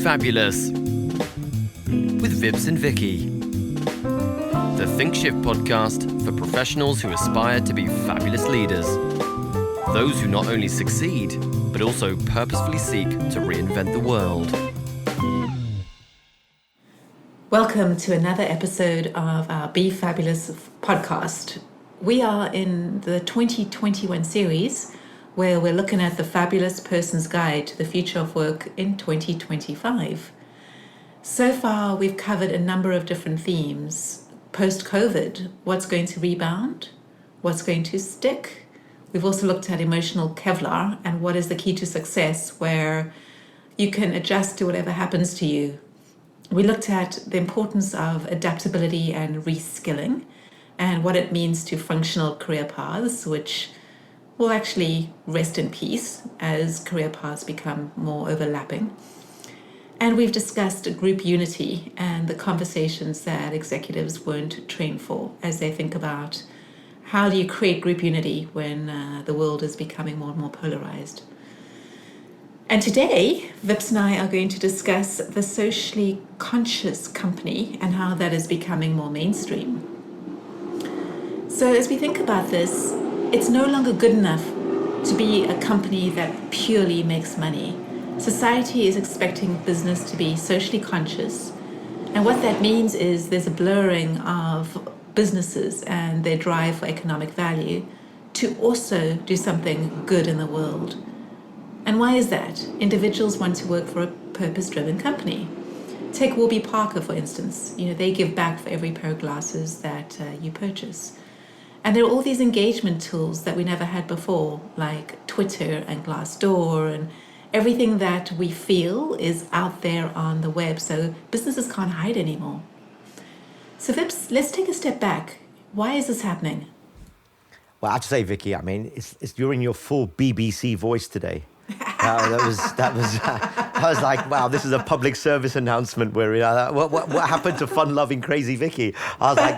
Fabulous with Vips and Vicky. The ThinqShift podcast for professionals who aspire to be fabulous leaders. Those who not only succeed, but also purposefully seek to reinvent the world. Welcome to another episode of our Be Fabulous podcast. We are in the 2021 series where we're looking at the Fabulous Person's Guide to the Future of Work in 2025. So far, we've covered a number of different themes. Post-COVID, what's going to rebound? What's going to stick? We've also looked at emotional Kevlar and what is the key to success, where you can adjust to whatever happens to you. We looked at the importance of adaptability and reskilling and what it means to functional career paths, which will actually rest in peace as career paths become more overlapping. And we've discussed group unity and the conversations that executives weren't trained for as they think about how do you create group unity when the world is becoming more and more polarized. And today, Vips and I are going to discuss the socially conscious company and how that is becoming more mainstream. So as we think about this, it's no longer good enough to be a company that purely makes money. Society is expecting business to be socially conscious. And what that means is there's a blurring of businesses and their drive for economic value to also do something good in the world. And why is that? Individuals want to work for a purpose-driven company. Take Warby Parker, for instance. They give back for every pair of glasses that you purchase. And there are all these engagement tools that we never had before, like Twitter and Glassdoor, and everything that we feel is out there on the web, so businesses can't hide anymore. So Vips, let's take a step back. Why is this happening? Well, I have to say, Vicky, you're in your full BBC voice today. I was like, wow, this is a public service announcement where what happened to fun-loving crazy Vicky? I was like,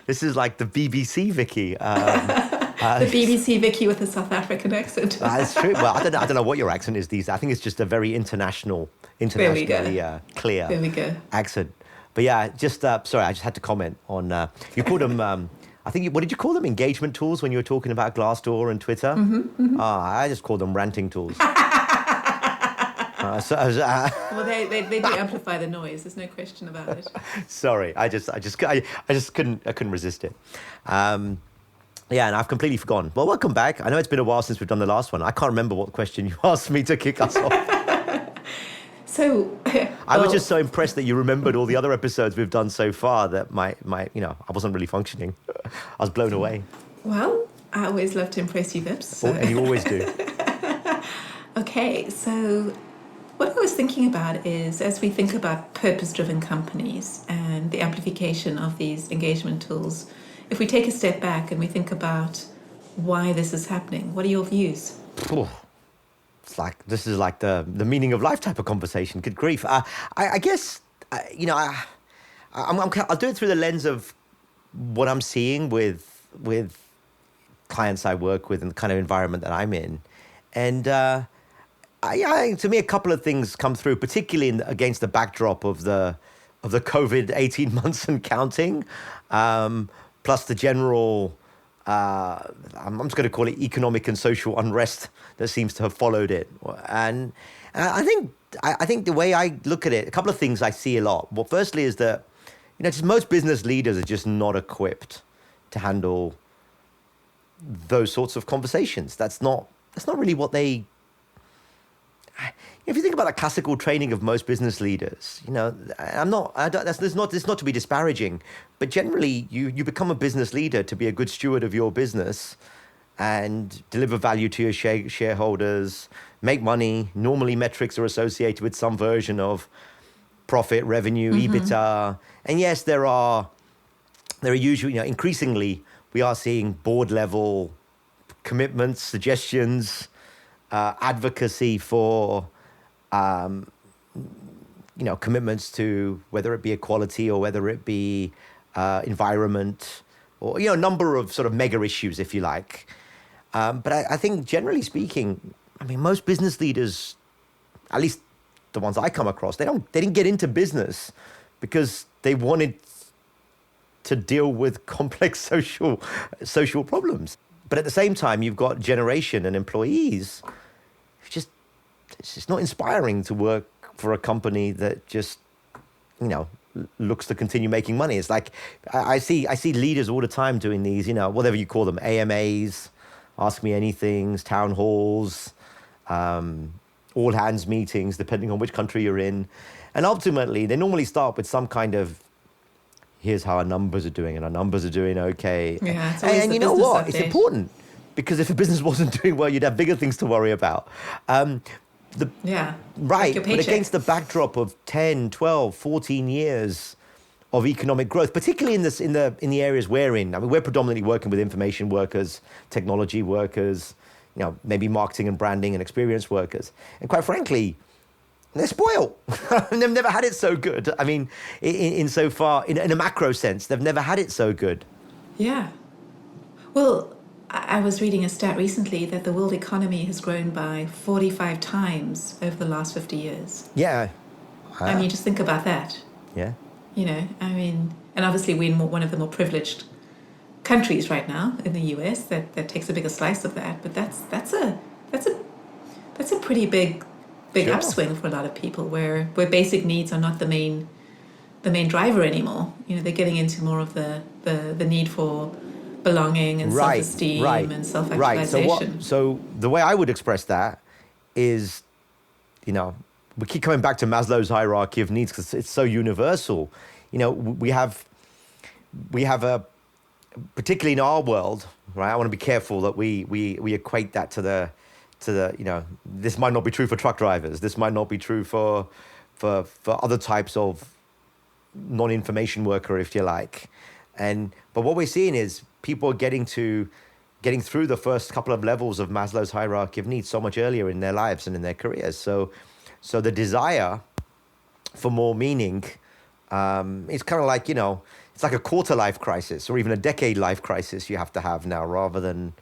this is like the BBC Vicky. The BBC Vicky with a South African accent. That's true. Well, I don't know what your accent is these days. I think it's just a very internationally clear accent. But yeah, sorry, I just had to comment on you called them. What did you call them? Engagement tools when you were talking about Glassdoor and Twitter? Mm-hmm. I just called them ranting tools. Well, they do amplify the noise. There's no question about it. Sorry, I just couldn't resist it. And I've completely forgotten. Well, welcome back. I know it's been a while since we've done the last one. I can't remember what question you asked me to kick us off. So I was just so impressed that you remembered all the other episodes we've done so far that I wasn't really functioning. I was blown away. Well, I always love to impress you, Vips. So. And you always do. Okay, so what I was thinking about is, as we think about purpose-driven companies and the amplification of these engagement tools, if we take a step back and we think about why this is happening, what are your views? This is like the meaning of life type of conversation. Good grief. I guess, I'll do it through the lens of what I'm seeing with clients I work with and the kind of environment that I'm in. And to me, a couple of things come through, particularly against the backdrop of the COVID 18 months and counting, plus the general, I'm just going to call it economic and social unrest that seems to have followed it. And I think the way I look at it, a couple of things I see a lot. Well, firstly is that, just most business leaders are just not equipped to handle those sorts of conversations. That's not really what they... If you think about the classical training of most business leaders, it's not to be disparaging, but generally you become a business leader to be a good steward of your business and deliver value to your shareholders, make money. Normally metrics are associated with some version of profit, revenue, EBITDA. And yes, there are usually, increasingly we are seeing board level commitments, suggestions, advocacy for, commitments to whether it be equality or whether it be environment or, a number of sort of mega issues, if you like. But I think generally speaking, most business leaders, at least the ones I come across, they didn't get into business because they wanted to deal with complex social problems. But at the same time, you've got generation and employees. It's just not inspiring to work for a company that just, looks to continue making money. It's like I see leaders all the time doing these, whatever you call them, AMAs, Ask Me Anythings, town halls, all hands meetings, depending on which country you're in. And ultimately, they normally start with some kind of, here's how our numbers are doing, and our numbers are doing okay. Yeah, it's and you know what? update. It's important, because if a business wasn't doing well, you'd have bigger things to worry about. Yeah. Right, Like but against the backdrop of 10, 12, 14 years of economic growth, particularly in the areas we're in. I mean, we're predominantly working with information workers, technology workers, maybe marketing and branding and experience workers. And quite frankly, they're spoiled. They've never had it so good. I mean, in a macro sense, they've never had it so good. Yeah. Well, I was reading a stat recently that the world economy has grown by 45 times over the last 50 years. Yeah. I mean, just think about that. Yeah. And obviously we're in one of the more privileged countries right now in the US that takes a bigger slice of that. But that's a pretty big Sure. upswing for a lot of people where basic needs are not the main driver anymore. They're getting into more of the need for belonging and self-esteem and self-actualization. Right. So the way I would express that is, we keep coming back to Maslow's hierarchy of needs because it's so universal. We have particularly in our world, right? I want to be careful that we equate that to the this might not be true for truck drivers. This might not be true for other types of non-information worker, if you like. But what we're seeing is people are getting through the first couple of levels of Maslow's hierarchy of needs so much earlier in their lives and in their careers. So the desire for more meaning, it's kind of like, it's like a quarter life crisis or even a decade life crisis you have to have now rather than,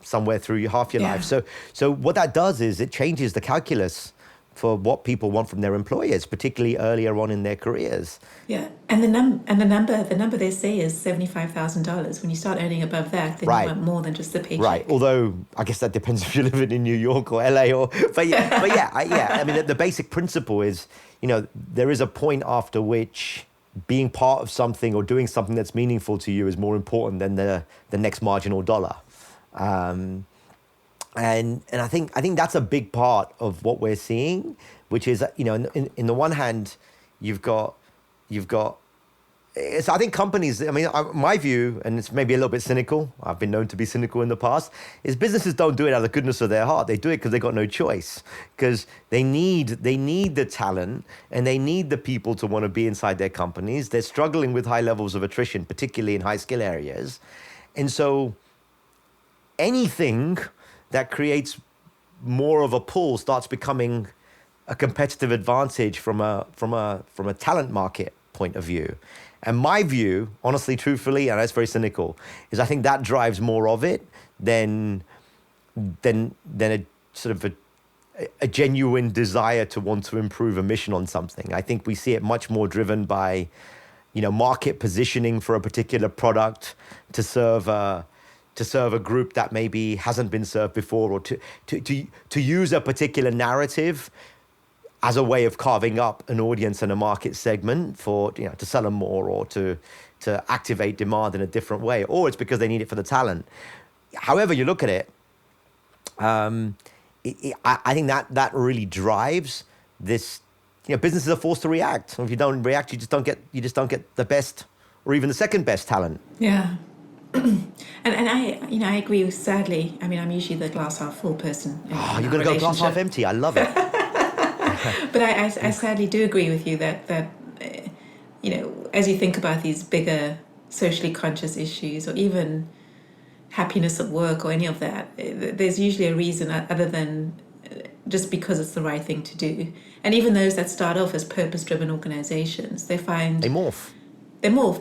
somewhere through half your life. So what that does is it changes the calculus for what people want from their employers, particularly earlier on in their careers. Yeah, and the number they say is $75,000. When you start earning above that, then you want more than just the paycheck. Right. Although I guess that depends if you're living in New York or LA but yeah. I mean, the basic principle is, there is a point after which being part of something or doing something that's meaningful to you is more important than the next marginal dollar. And I think that's a big part of what we're seeing, which is, in the one hand, you've got I think companies, my view, and it's maybe a little bit cynical, I've been known to be cynical in the past, is businesses don't do it out of the goodness of their heart. They do it because they've got no choice, because they need the talent and they need the people to want to be inside their companies. They're struggling with high levels of attrition, particularly in high skill areas. And so anything that creates more of a pull starts becoming a competitive advantage from a talent market point of view. And my view, honestly, truthfully, and that's very cynical, is I think that drives more of it than a sort of a genuine desire to want to improve a mission on something. I think we see it much more driven by, market positioning for a particular product to serve a group that maybe hasn't been served before, or to use a particular narrative as a way of carving up an audience and a market segment for, to sell them more or to activate demand in a different way, or it's because they need it for the talent. However you look at it, I think that really drives this. Businesses are forced to react. If you don't react, you just don't get the best or even the second best talent. Yeah. And I agree. Sadly, I'm usually the glass half full person. You're going to go glass half empty. I love it. But I sadly do agree with you that as you think about these bigger socially conscious issues, or even happiness at work or any of that, there's usually a reason other than just because it's the right thing to do. And even those that start off as purpose-driven organizations, they morph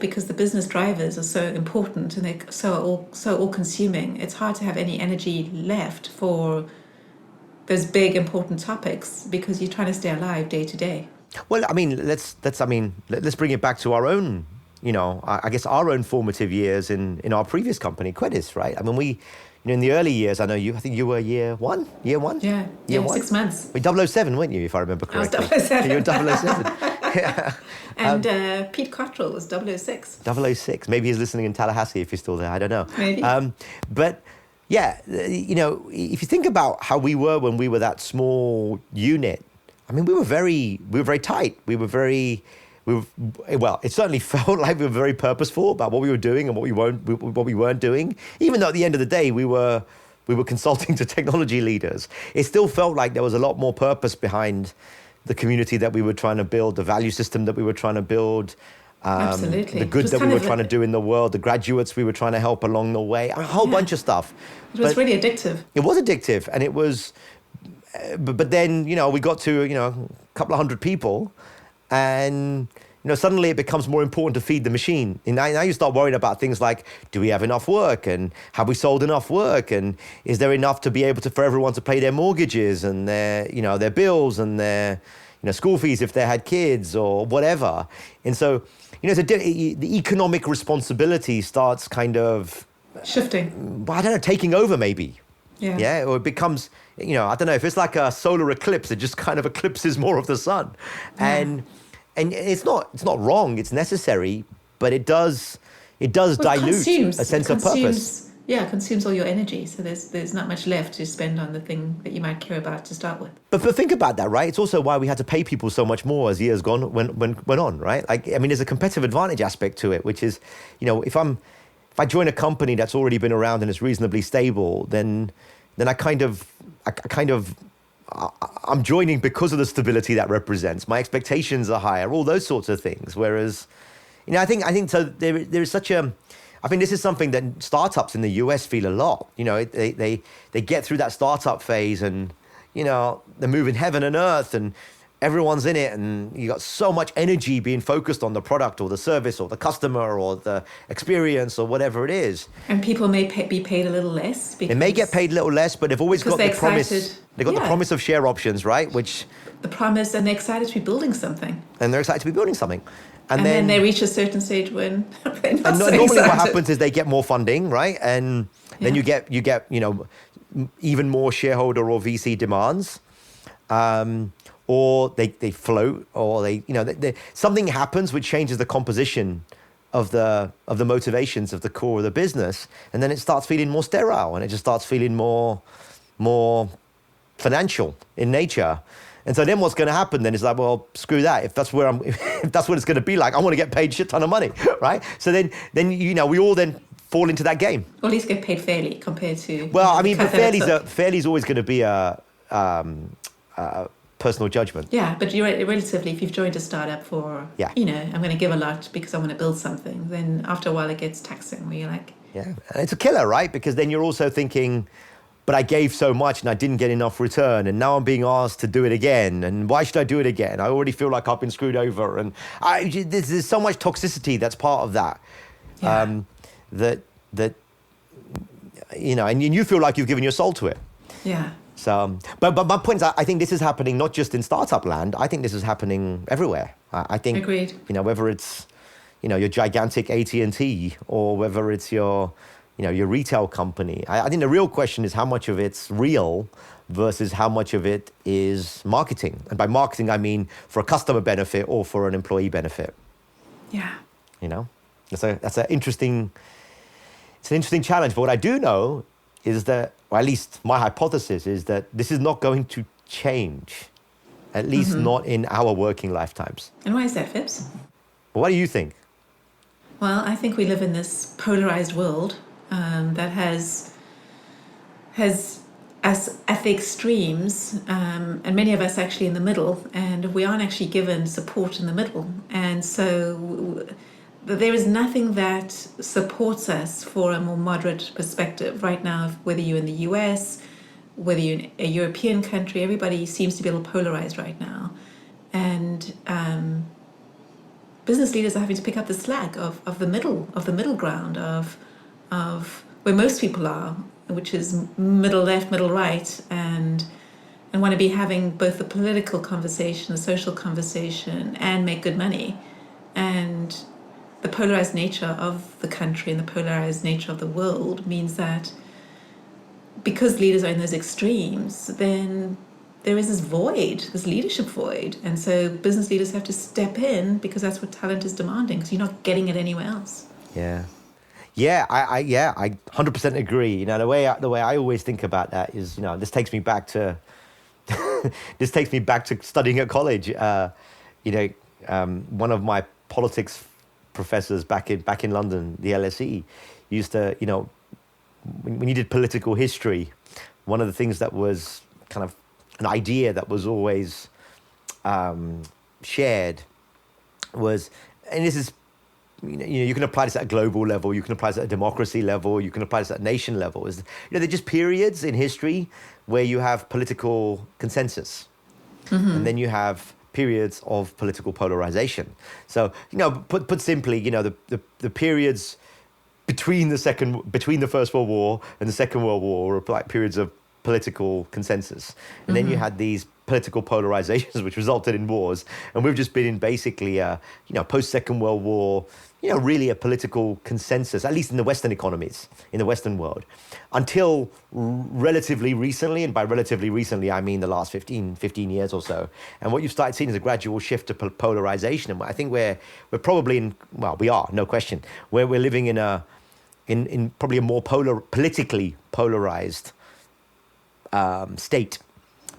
because the business drivers are so important and they're so all-consuming. It's hard to have any energy left for those big important topics because you're trying to stay alive day to day. Well, I mean, let's bring it back to our own, I guess our own formative years in our previous company, Quedis, right? I mean, in the early years, I think you were year one? Yeah, year one? 6 months. Well, 007, weren't you, if I remember correctly? I was 007. You were 007. Yeah. And Pete Cottrell was 006. 006. Maybe he's listening in Tallahassee if he's still there. I don't know. Maybe. But yeah, if you think about how we were when we were that small unit, I mean, we were very tight. Well, it certainly felt like we were very purposeful about what we were doing and what we weren't doing. Even though at the end of the day, we were consulting to technology leaders, it still felt like there was a lot more purpose behind the community that we were trying to build, the value system that we were trying to build, Absolutely. the good that we were trying to do in the world, the graduates we were trying to help along the way, a whole bunch of stuff. It was really addictive. It was addictive, and it was, but then, we got to, a couple of hundred people, and suddenly it becomes more important to feed the machine. And now you start worrying about things like, do we have enough work? And have we sold enough work? And is there enough to be able for everyone to pay their mortgages and their bills and their, school fees if they had kids or whatever? And so, the economic responsibility starts kind of shifting. I don't know, taking over maybe. Yeah. Yeah. Or it becomes, I don't know, if it's like a solar eclipse, it just kind of eclipses more of the sun. Yeah. And it's not wrong, it's necessary, but it does dilute a sense of purpose. Yeah, it consumes all your energy. So there's not much left to spend on the thing that you might care about to start with. But think about that, right? It's also why we had to pay people so much more as years went on, right? Like, I mean, there's a competitive advantage aspect to it, which is, if I join a company that's already been around and is reasonably stable, then I'm joining because of the stability that represents. My expectations are higher, all those sorts of things. Whereas, I think so. There is such a. I think this is something that startups in the US feel a lot. They get through that startup phase, and they're moving heaven and earth, and everyone's in it, and you got so much energy being focused on the product or the service or the customer or the experience or whatever it is. And people may be paid a little less. They may get paid a little less, but they've always got the promise. They've got the promise of share options, right? Which the promise, and they're excited to be building something. And they're excited to be building something. And then they reach a certain stage when they're not so normally excited. What happens is they get more funding, right? And then you get even more shareholder or VC demands. Or they float, or something happens which changes the composition of the motivations of the core of the business, and then it starts feeling more sterile, and it just starts feeling more financial in nature. And so then what's going to happen then is like, well, screw that. If that's what it's going to be like, I want to get paid a shit ton of money, right? So then we all then fall into that game. Or at least get paid fairly compared to. Well, I mean, but fairly's always going to be a personal judgment. Yeah, but you're relatively, if you've joined a startup for, I'm going to give a lot because I want to build something, then after a while it gets taxing where you're like... Yeah, and it's a killer, right? Because then you're also thinking, but I gave so much and I didn't get enough return, and now I'm being asked to do it again, and why should I do it again? I already feel like I've been screwed over, and there's so much toxicity that's part of that. Yeah. That and you feel like you've given your soul to it. Yeah. So, but my point is, I think this is happening not just in startup land. I think this is happening everywhere. I think, agreed. Whether it's, your gigantic AT&T or whether it's your retail company. I think the real question is how much of it's real versus how much of it is marketing. And by marketing, I mean for a customer benefit or for an employee benefit. Yeah. That's an interesting challenge. But what I do know is that, or at least my hypothesis is that this is not going to change, at least not in our working lifetimes. And why is that, Phipps? What do you think? Well, I think we live in this polarized world that has us at the extremes, and many of us actually in the middle, and we aren't actually given support in the middle. And so there is nothing that supports us for a more moderate perspective right now, whether you're in the US, whether you're in a European country. Everybody seems to be a little polarized right now. And business leaders are having to pick up the slack of the middle ground of where most people are, which is middle left, middle right, and want to be having both the political conversation, the social conversation, and make good money. And the polarized nature of the country and the polarized nature of the world means that because leaders are in those extremes, then there is this void, this leadership void. And so business leaders have to step in because that's what talent is demanding, because you're not getting it anywhere else. Yeah. I 100% agree. You know, the way I always think about that is, you know, this takes me back to studying at college. One of my politics professors back in London, the LSE, used to, you know, when you did political history, one of the things that was kind of an idea that was always shared was, and this is, you know, you can apply this at a global level, you can apply this at a democracy level, you can apply this at a nation level, is, you know, they're just periods in history where you have political consensus. And then you have periods of political polarization. So, you know, put simply, you know, the periods between the First World War and the Second World War were like periods of political consensus. And then you had these political polarizations which resulted in wars. And we've just been in basically post-Second World War, you know, really a political consensus, at least in the Western economies, in the Western world, until relatively recently. And by relatively recently, I mean the last 15 years or so. And what you've started seeing is a gradual shift to polarization. And I think we're probably we are, no question, where we're living in probably a more politically polarized state.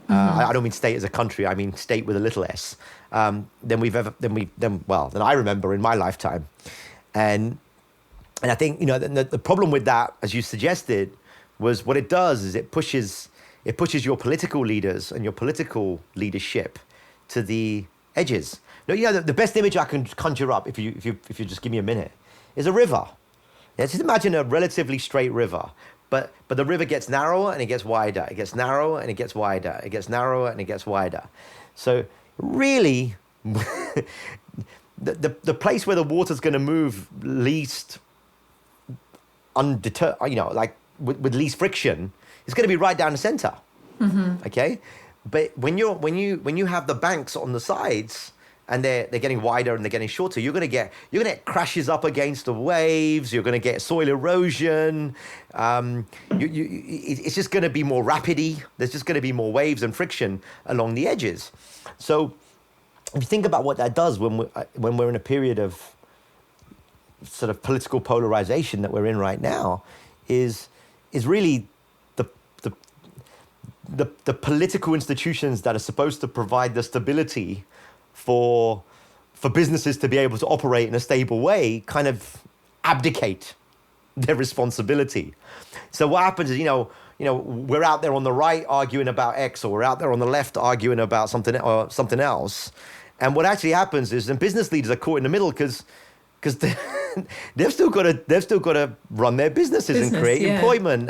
I don't mean state as a country. I mean state with a little s. Than I remember in my lifetime, and I think, you know, the problem with that, as you suggested, was what it does is it pushes your political leaders and your political leadership to the edges. Now, you know, the best image I can conjure up, if you just give me a minute, is a river. Yeah, just imagine a relatively straight river. But the river gets narrower and it gets wider. It gets narrower and it gets wider. It gets narrower and it gets wider. So really, the place where the water's going to move least with least friction is going to be right down the center. Okay, but when you have the banks on the sides, and they're getting wider and they're getting shorter, you're gonna get crashes up against the waves. You're gonna get soil erosion. It's just gonna be more rapidy. There's just gonna be more waves and friction along the edges. So if you think about what that does when we're in a period of sort of political polarization that we're in right now, is really the political institutions that are supposed to provide the stability for businesses to be able to operate in a stable way kind of abdicate their responsibility. So what happens is, you know, we're out there on the right arguing about X, or we're out there on the left arguing about something else. And what actually happens is, and business leaders are caught in the middle because they've still got to run their businesses and create employment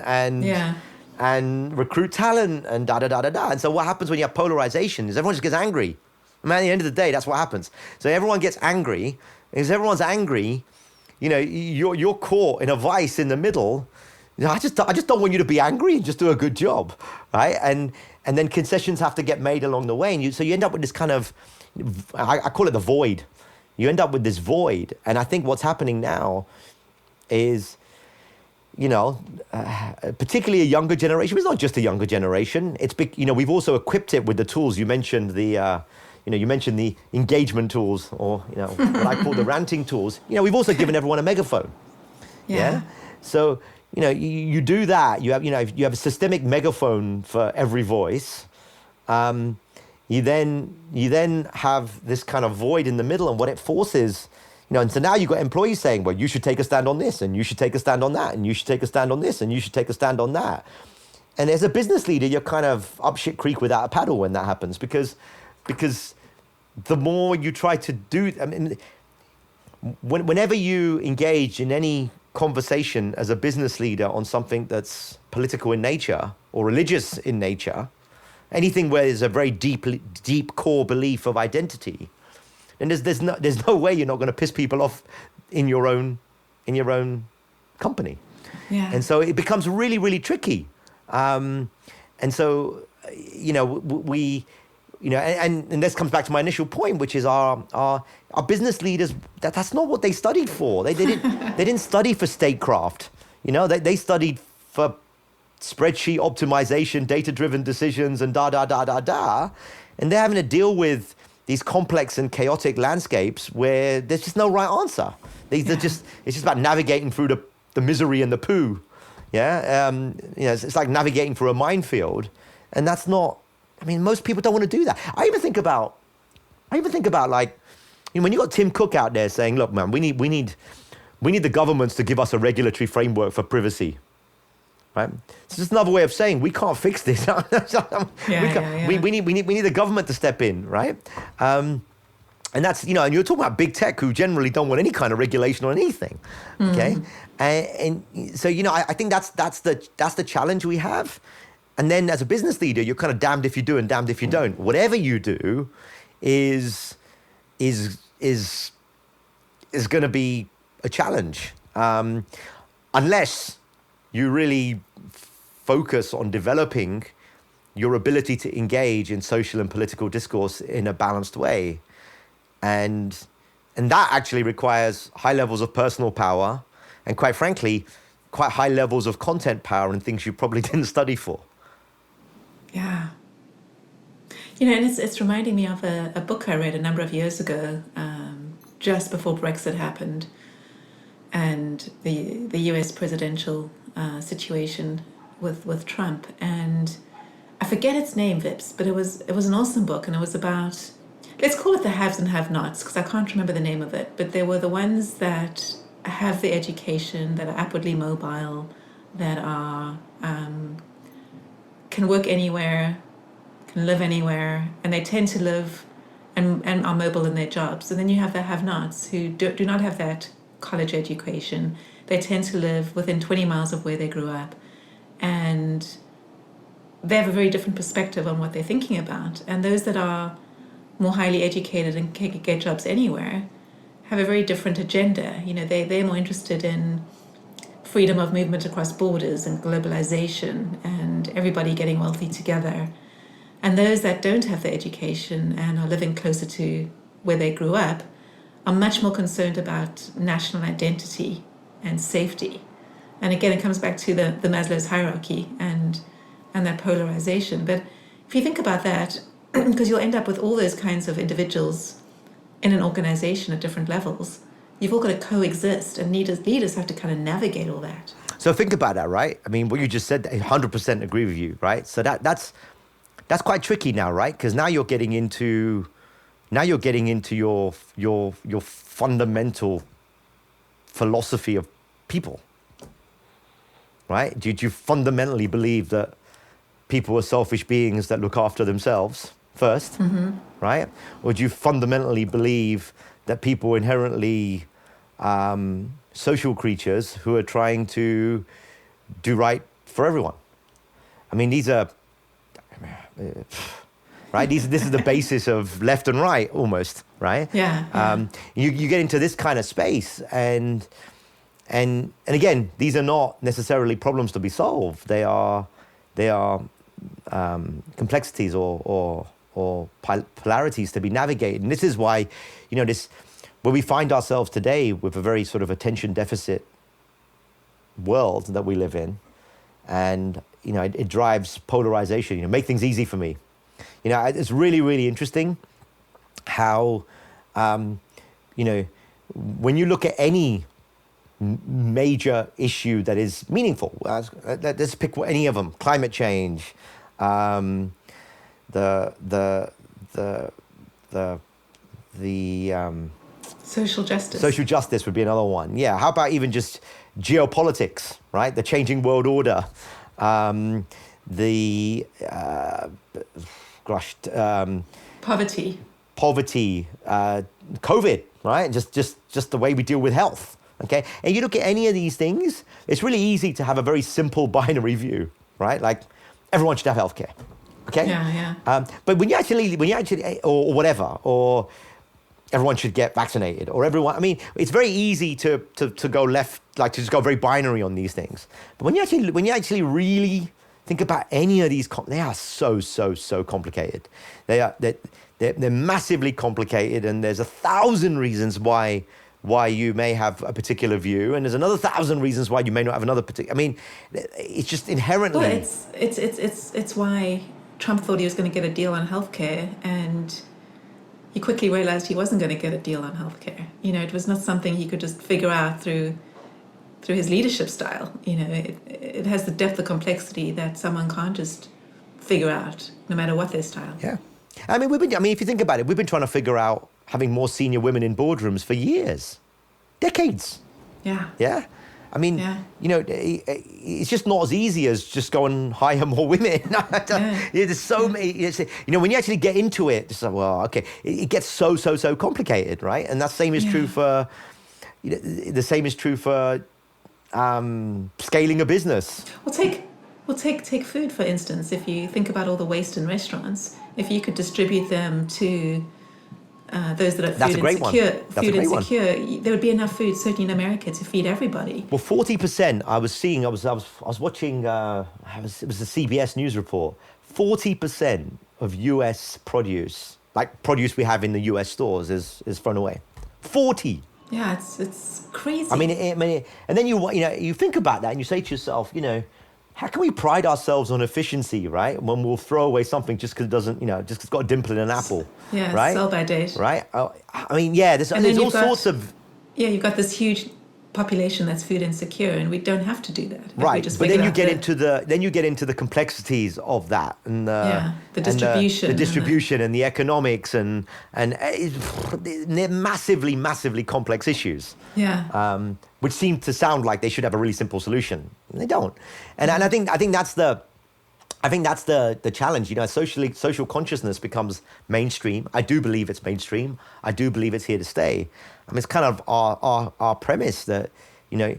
and recruit talent and da da da da da. And so what happens when you have polarization is everyone just gets angry. I mean, at the end of the day, that's what happens. So everyone gets angry. Because everyone's angry, you know, you're caught in a vice in the middle. You know, I just don't want you to be angry and just do a good job, right? And then concessions have to get made along the way, and so you end up with this kind of, I call it the void. You end up with this void, and I think what's happening now is, you know, particularly a younger generation. It's not just a younger generation. It's big. You know, we've also equipped it with the tools. You mentioned the engagement tools, or, you know, what I call the ranting tools. You know, we've also given everyone a megaphone. Yeah. So, you know, you do that. You have a systemic megaphone for every voice. You then have this kind of void in the middle, and what it forces, you know, and so now you've got employees saying, well, you should take a stand on this, and you should take a stand on that, and you should take a stand on this, and you should take a stand on that. And as a business leader, you're kind of up shit creek without a paddle when that happens, because the more you try to do, I mean, whenever you engage in any conversation as a business leader on something that's political in nature or religious in nature, anything where there's a very deep core belief of identity, then there's no way you're not going to piss people off in your own company. Yeah. And so it becomes really, really tricky. And so, we, and this comes back to my initial point, which is our business leaders. That's not what they studied for. They didn't study for statecraft. They studied for spreadsheet optimization, data-driven decisions, and and they're having to deal with these complex and chaotic landscapes where there's just no right answer. It's just about navigating through the misery and the poo. Yeah, it's like navigating through a minefield, and that's not. I mean, most people don't want to do that. I even think about like, when you got Tim Cook out there saying, "Look, man, we need the governments to give us a regulatory framework for privacy." Right? It's just another way of saying we can't fix this. We need the government to step in, right? And that's, and you're talking about big tech who generally don't want any kind of regulation on anything. Okay, and so I think that's the challenge we have. And then as a business leader, you're kind of damned if you do and damned if you don't. Whatever you do is going to be a challenge, unless you really focus on developing your ability to engage in social and political discourse in a balanced way. And that actually requires high levels of personal power and, quite frankly, quite high levels of content power and things you probably didn't study for. Yeah. And it's reminding me of a book I read a number of years ago, just before Brexit happened, and the US presidential situation with Trump. And I forget its name, Vips, but it was an awesome book, and it was about, let's call it the haves and have-nots, because I can't remember the name of it, but there were the ones that have the education, that are upwardly mobile, that are can work anywhere, can live anywhere, and they tend to live and are mobile in their jobs. And then you have the have-nots who do not have that college education. They tend to live within 20 miles of where they grew up, and they have a very different perspective on what they're thinking about. And those that are more highly educated and can get jobs anywhere have a very different agenda. They're more interested in freedom of movement across borders and globalization and everybody getting wealthy together. And those that don't have the education and are living closer to where they grew up are much more concerned about national identity and safety. And again, it comes back to the Maslow's hierarchy and that polarization. But if you think about that, because you'll end up with all those kinds of individuals in an organization at different levels, you've all got to coexist, and leaders have to kind of navigate all that. So think about that, right? I mean, what you just said, I 100% agree with you, right? So that's quite tricky now, right? Because now you're getting into your fundamental philosophy of people, right? Do you fundamentally believe that people are selfish beings that look after themselves first, right? Or do you fundamentally believe that people are inherently social creatures who are trying to do right for everyone? I mean, these are, right? This is the basis of left and right, almost, right? Yeah. You get into this kind of space, and again, these are not necessarily problems to be solved. They are complexities or polarities to be navigated. And this is why, where we find ourselves today with a very sort of attention deficit world that we live in, and it drives polarization. Make things easy for me. It's really, really interesting how when you look at any major issue that is meaningful, let's pick any of them: climate change, social justice. Social justice would be another one. Yeah. How about even just geopolitics, right? The changing world order, poverty, COVID, right? Just the way we deal with health. Okay. And you look at any of these things, it's really easy to have a very simple binary view, right? Like everyone should have healthcare. Okay. Yeah. But when you actually, or whatever, or everyone should get vaccinated, or everyone, I mean, it's very easy to go left, like to just go very binary on these things. But when you actually really Think about any of these. They are so complicated. They're massively complicated, and there's 1,000 reasons why you may have a particular view, and there's another 1,000 reasons why you may not have another particular. I mean, it's just inherently. Well, it's why Trump thought he was going to get a deal on healthcare, and he quickly realized he wasn't going to get a deal on healthcare. It was not something he could just figure out through his leadership style. It has the depth of complexity that someone can't just figure out, no matter what their style. Yeah. I mean, if you think about it, we've been trying to figure out having more senior women in boardrooms for years, decades. Yeah. Yeah. I mean, Yeah. It's just not as easy as just go and hire more women. There's so many. When you actually get into it, it's like, well, okay, it gets so complicated, right? And that same is true for, the same is true for scaling a business. Well, take food, for instance. If you think about all the waste in restaurants, if you could distribute them to those that are food insecure, there would be enough food, certainly in America, to feed everybody. Well, 40%. I was watching. It was a CBS News report. 40% of U.S. produce, like produce we have in the U.S. stores, is thrown away. 40. Yeah, it's crazy. I mean, and then you think about that and you say to yourself, how can we pride ourselves on efficiency, right? When we'll throw away something just because it doesn't, just because it's got a dimple in an apple, yeah, right? Sell by date, right? I mean, yeah, there's all sorts of. Yeah, you've got this huge population that's food insecure, and we don't have to do that. Right, but then you get into the complexities of that, and the distribution, and the economics, and they're massively complex issues. Yeah. Which seem to sound like they should have a really simple solution. They don't, and I think that's the challenge. Social consciousness becomes mainstream. I do believe it's mainstream. I do believe it's here to stay. I mean, it's kind of our premise that, a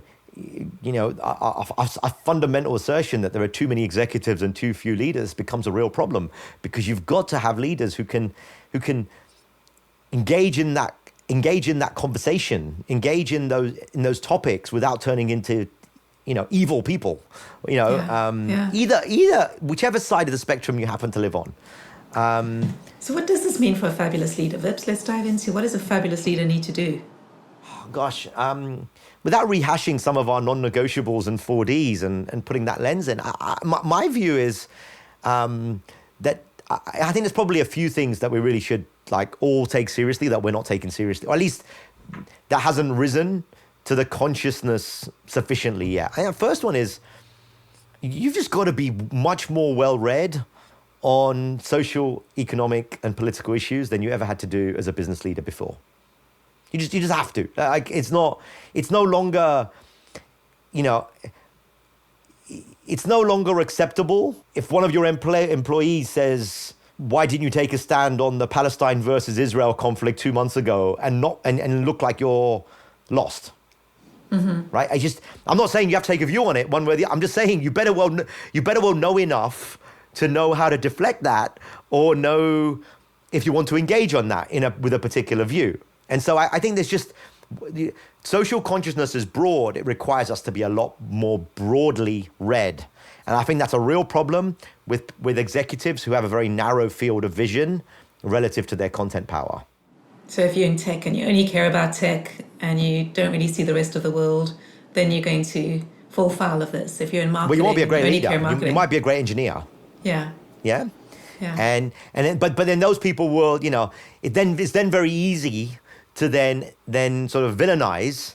fundamental assertion that there are too many executives and too few leaders becomes a real problem, because you've got to have leaders who can engage in that conversation, engage in those topics without turning into evil people, either whichever side of the spectrum you happen to live on. So what does this mean for a fabulous leader, Vips? Let's dive into what does a fabulous leader need to do? Gosh, without rehashing some of our non-negotiables and 4Ds and putting that lens in, my view is that I think there's probably a few things that we really should all take seriously that we're not taking seriously, or at least that hasn't risen to the consciousness sufficiently yet. And the first one is you've just got to be much more well-read on social, economic, and political issues than you ever had to do as a business leader before. You just have to. It's no longer, it's no longer acceptable if one of your employees says, "Why didn't you take a stand on the Palestine versus Israel conflict 2 months ago and look like you're lost?" Mm-hmm. Right? I'm not saying you have to take a view on it one way or the other. I'm just saying you better well know enough to know how to deflect that, or know if you want to engage on that with a particular view. And so I think there's just social consciousness is broad. It requires us to be a lot more broadly read. And I think that's a real problem with executives who have a very narrow field of vision relative to their content power. So if you're in tech and you only care about tech and you don't really see the rest of the world, then you're going to fall foul of this. If you're in marketing, well, you won't be a great leader. You might be a great engineer. Yeah. Yeah. Yeah. And then those people will, it's then very easy to then sort of villainize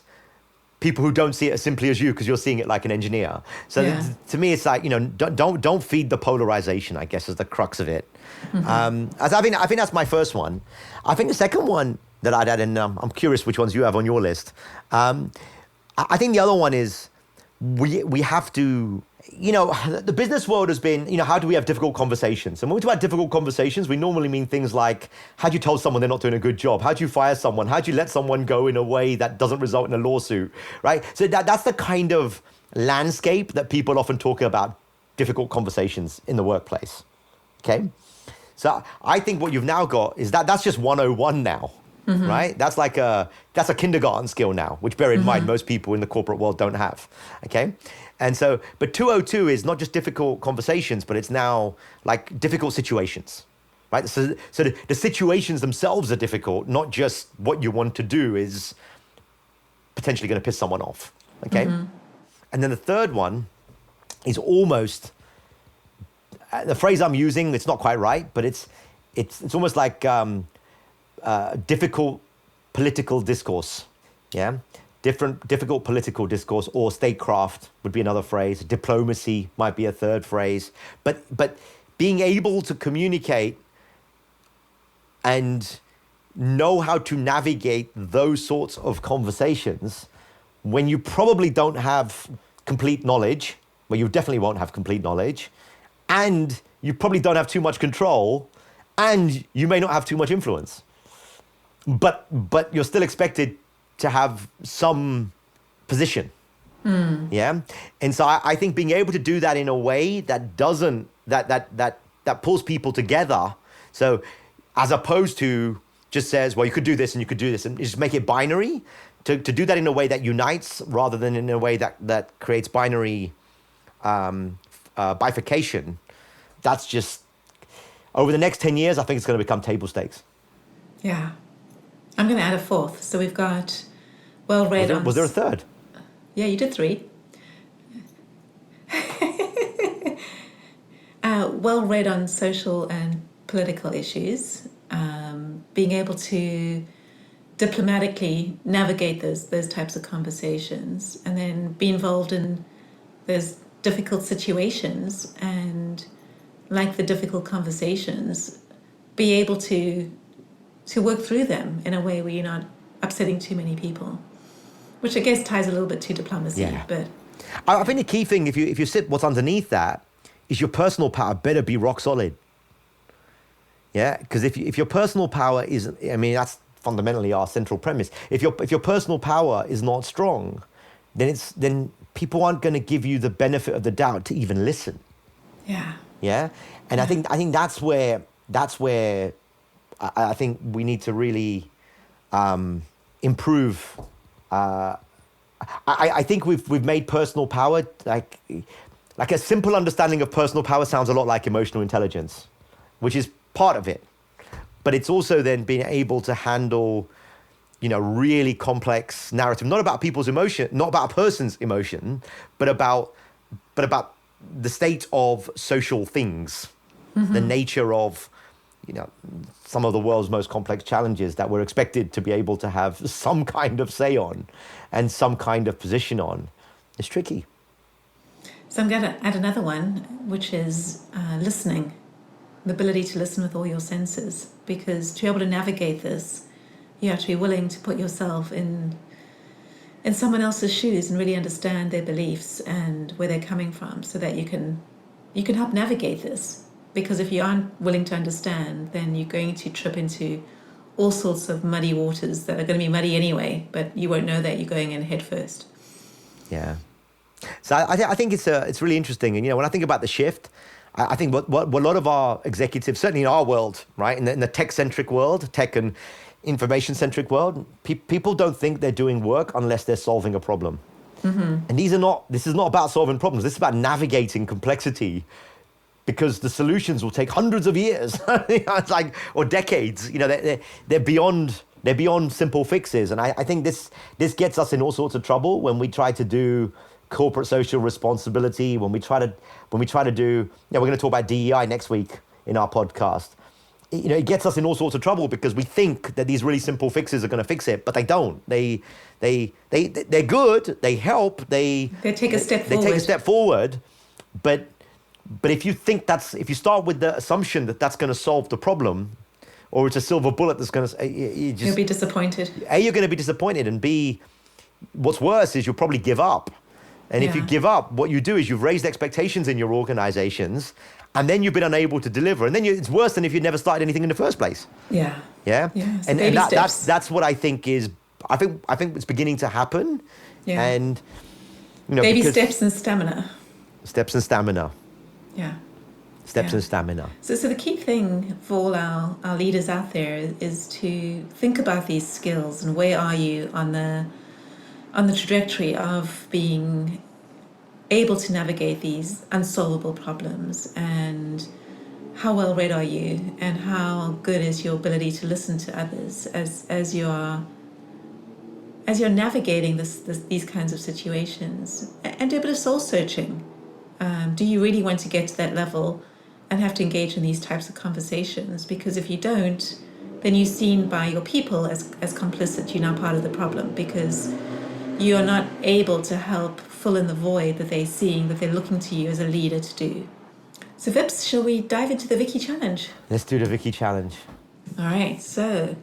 people who don't see it as simply as you, because you're seeing it like an engineer. So to me, it's like, don't feed the polarization, I guess, is the crux of it. Mm-hmm. I think that's my first one. I think the second one that I'd add, and I'm curious which ones you have on your list. I think the other one is we have to, the business world has been, how do we have difficult conversations? And when we talk about difficult conversations, we normally mean things like, how do you tell someone they're not doing a good job? How do you fire someone? How do you let someone go in a way that doesn't result in a lawsuit, right? So that's the kind of landscape that people often talk about difficult conversations in the workplace, okay? So I think what you've now got is that's just 101 now. right? That's a kindergarten skill now, which bear in mind most people in the corporate world don't have, okay? And so, but 202 is not just difficult conversations, but it's now like difficult situations, right? So the situations themselves are difficult, not just what you want to do is potentially going to piss someone off, okay? And then the third one is almost, the phrase I'm using, it's not quite right, but it's almost like difficult political discourse, yeah? Difficult political discourse, or statecraft would be another phrase. Diplomacy might be a third phrase. But being able to communicate and know how to navigate those sorts of conversations when you probably don't have complete knowledge, well, you definitely won't have complete knowledge, and you probably don't have too much control, and you may not have too much influence. But you're still expected to have some position, yeah? And so I think being able to do that in a way that doesn't, that pulls people together, so as opposed to just says, well, you could do this and you could do this, and just make it binary, to do that in a way that unites rather than in a way that creates binary bifurcation, that's just, over the next 10 years, I think it's going to become table stakes. Yeah. I'm going to add a fourth. So we've got well-read on... Was there a third? Yeah, you did three. Well-read on social and political issues. Being able to diplomatically navigate those types of conversations, and then be involved in those difficult situations, and like the difficult conversations, be able to work through them in a way where you're not upsetting too many people, which I guess ties a little bit to diplomacy. Yeah. But I think the key thing, if you sit what's underneath that, is your personal power better be rock solid. Yeah, because if your personal power is, I mean, that's fundamentally our central premise. If your personal power is not strong, then people aren't going to give you the benefit of the doubt to even listen. yeah. Yeah, and I think that's where I think we need to really improve. I think we've made personal power like a simple understanding of personal power sounds a lot like emotional intelligence, which is part of it, but it's also then being able to handle, really complex narrative, not about people's emotion, not about a person's emotion, but about the state of social things, the nature of, some of the world's most complex challenges that we're expected to be able to have some kind of say on and some kind of position on. It's tricky. So I'm going to add another one, which is listening, the ability to listen with all your senses, because to be able to navigate this, you have to be willing to put yourself in someone else's shoes and really understand their beliefs and where they're coming from, so that you can help navigate this. Because if you aren't willing to understand, then you're going to trip into all sorts of muddy waters that are going to be muddy anyway, but you won't know that you're going in head first. Yeah. So I think it's really interesting. And, when I think about the shift, I think what a lot of our executives, certainly in our world, right, in the tech-centric world, tech and information-centric world, people don't think they're doing work unless they're solving a problem. And this is not about solving problems. This is about navigating complexity, because the solutions will take hundreds of years, it's like, or decades. They're beyond simple fixes. And I think this gets us in all sorts of trouble when we try to do corporate social responsibility, when we try to do, we're going to talk about DEI next week in our podcast. It gets us in all sorts of trouble because we think that these really simple fixes are going to fix it, but they don't. They're good. They help. They take a step forward. They take a step forward, but if you start with the assumption that that's going to solve the problem, or it's a silver bullet that's going to, you'll be disappointed. A, you're going to be disappointed, and B, what's worse is you'll probably give up. And if you give up, what you do is you've raised expectations in your organizations, and then you've been unable to deliver. And then it's worse than if you'd never started anything in the first place. Yeah. Yeah. Yeah. So and that's what I think is. I think it's beginning to happen. Yeah. And baby steps and stamina. Steps and stamina. Yeah. steps Yeah. and stamina. So the key thing for all our leaders out there is to think about these skills and where are you on the trajectory of being able to navigate these unsolvable problems, and how well read are you, and how good is your ability to listen to others as you're navigating these kinds of situations, and do a bit of soul searching. Do you really want to get to that level and have to engage in these types of conversations? Because if you don't, then you're seen by your people as complicit. You're not part of the problem because you are not able to help fill in the void that they're seeing, that they're looking to you as a leader to do. So Vips, shall we dive into the Vicky Challenge? Let's do the Vicky Challenge. All right, so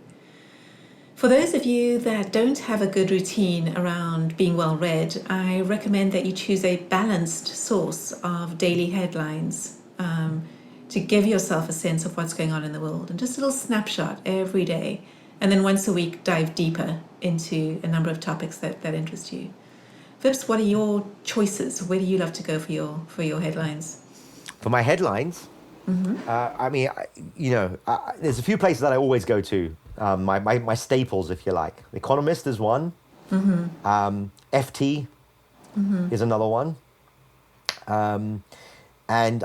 for those of you that don't have a good routine around being well read, I recommend that you choose a balanced source of daily headlines to give yourself a sense of what's going on in the world, and just a little snapshot every day. And then once a week, dive deeper into a number of topics that interest you. Vips, what are your choices? Where do you love to go for your headlines? For my headlines, there's a few places that I always go to. My staples, if you like. The Economist is one. FT is another one. And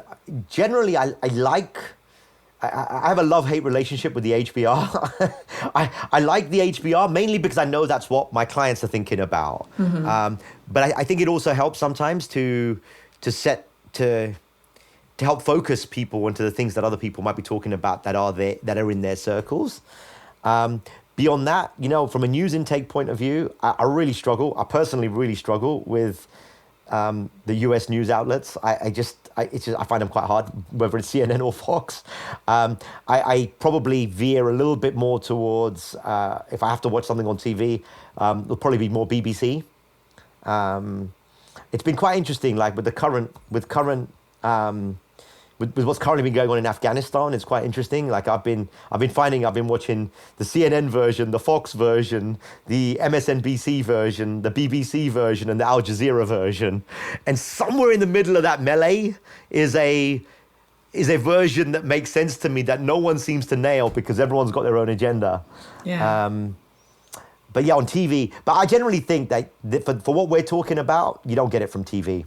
generally, I have a love-hate relationship with the HBR. I like the HBR mainly because I know that's what my clients are thinking about. But I think it also helps sometimes to help focus people into the things that other people might be talking about that are in their circles. Beyond that, from a news intake point of view, I personally really struggle with the US news outlets. I find them quite hard, whether it's CNN or Fox. I probably veer a little bit more towards, if I have to watch something on TV, it'll probably be more BBC. It's been quite interesting, like with what's currently been going on in Afghanistan. It's quite interesting. Like I've been watching the CNN version, the Fox version, the MSNBC version, the BBC version, and the Al Jazeera version. And somewhere in the middle of that melee is a version that makes sense to me that no one seems to nail because everyone's got their own agenda. Yeah. But yeah, on TV. But I generally think that for what we're talking about, you don't get it from TV.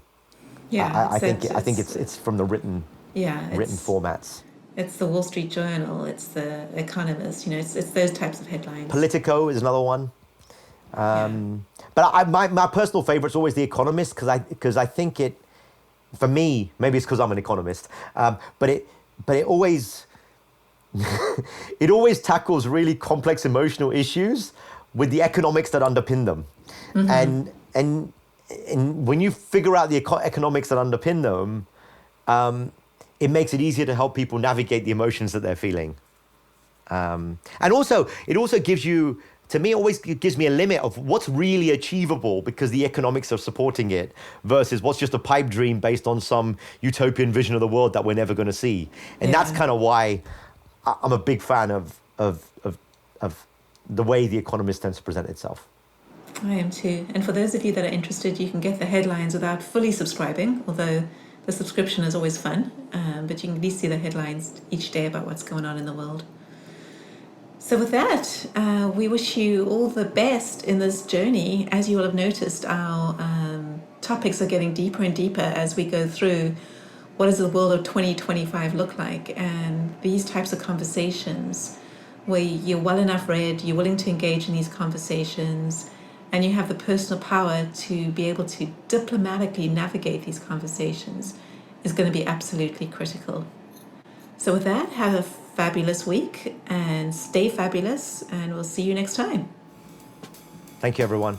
Yeah. I think it's from the written formats. It's the Wall Street Journal. It's the Economist. It's those types of headlines. Politico is another one. But my personal favorite is always the Economist because I think it, for me, maybe it's because I'm an economist, but it always it always tackles really complex emotional issues with the economics that underpin them, and when you figure out the economics that underpin them, it makes it easier to help people navigate the emotions that they're feeling. And also, it also gives you, to me, it gives me a limit of what's really achievable because the economics are supporting it versus what's just a pipe dream based on some utopian vision of the world that we're never going to see. And that's kind of why I'm a big fan of the way the Economist tends to present itself. I am too. And for those of you that are interested, you can get the headlines without fully subscribing, although the subscription is always fun, but you can at least see the headlines each day about what's going on in the world. So with that, we wish you all the best in this journey. As you will have noticed, our topics are getting deeper and deeper as we go through what does the world of 2025 look like, and these types of conversations where you're well enough read, you're willing to engage in these conversations, and you have the personal power to be able to diplomatically navigate these conversations is going to be absolutely critical. So with that, have a fabulous week and stay fabulous, and we'll see you next time. Thank you, everyone.